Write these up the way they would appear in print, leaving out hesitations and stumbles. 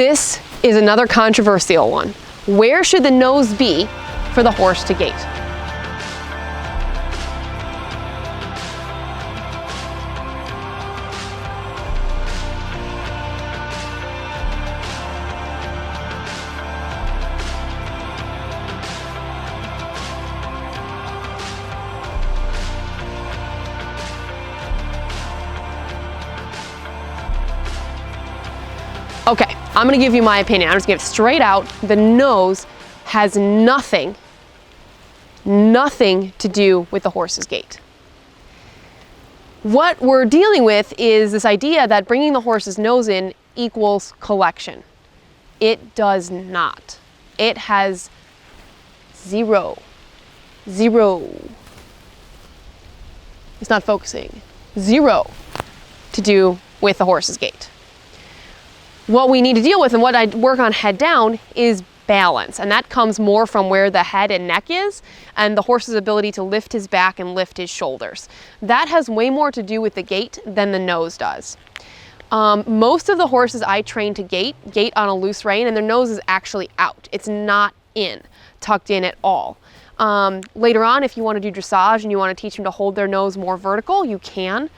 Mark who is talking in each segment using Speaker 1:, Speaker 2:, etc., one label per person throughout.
Speaker 1: This is another controversial one. Where should the nose be for the horse to gait? Okay, I'm gonna give you my opinion. I'm just gonna give it straight out. The nose has nothing to do with the horse's gait. What we're dealing with is this idea that bringing the horse's nose in equals collection. It does not. It has zero. It's not focusing. Zero to do with the horse's gait. What we need to deal with and what I work on head down is balance, and that comes more from where the head and neck is and the horse's ability to lift his back and lift his shoulders. That has way more to do with the gait than the nose does. Most of the horses I train to gait on a loose rein, and their nose is actually out. It's not tucked in at all. Later on, if you want to do dressage and you want to teach them to hold their nose more vertical, you can.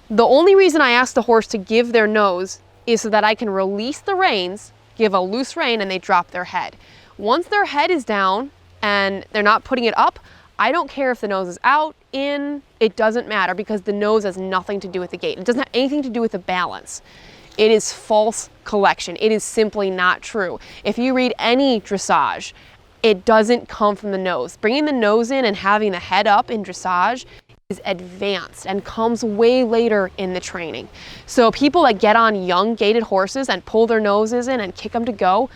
Speaker 1: The only reason I ask the horse to give their nose is so that I can release the reins, give a loose rein, and they drop their head. Once their head is down and they're not putting it up, I don't care if the nose is out, in, it doesn't matter, because the nose has nothing to do with the gait. It doesn't have anything to do with the balance. It is false collection. It is simply not true. If you read any dressage, it doesn't come from the nose. Bringing the nose in and having the head up in dressage is advanced and comes way later in the training. So people that get on young gaited horses and pull their noses in and kick them to go,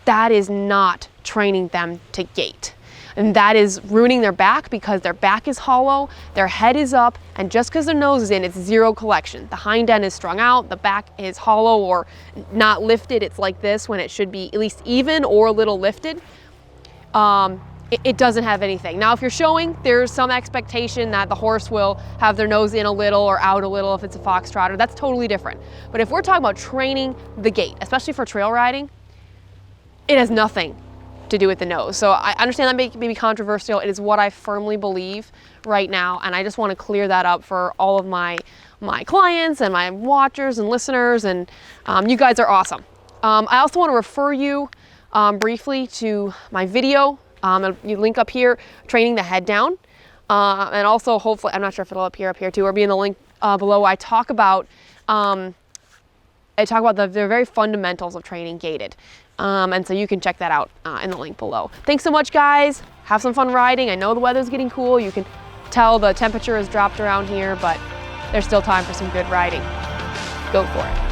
Speaker 1: that is not training them to gait. And that is ruining their back, because their back is hollow, their head is up, and just because their nose is in, it's zero collection. The hind end is strung out, the back is hollow or not lifted. It's like this when it should be at least even or a little lifted. It doesn't have anything. Now, if you're showing, there's some expectation that the horse will have their nose in a little or out a little if it's a foxtrotter. That's totally different. But if we're talking about training the gait, especially for trail riding, it has nothing to do with the nose. So I understand that may be controversial. It is what I firmly believe right now, and I just want to clear that up for all of my clients and my watchers and listeners, and you guys are awesome. I also want to refer you briefly to my video. You link up here, training the head down, and also hopefully, I'm not sure if it'll appear up here too, or be in the link below. I talk about the very fundamentals of training gaited, and so you can check that out in the link below. Thanks so much, guys. Have some fun riding. I know the weather's getting cool. You can tell the temperature has dropped around here, but there's still time for some good riding. Go for it.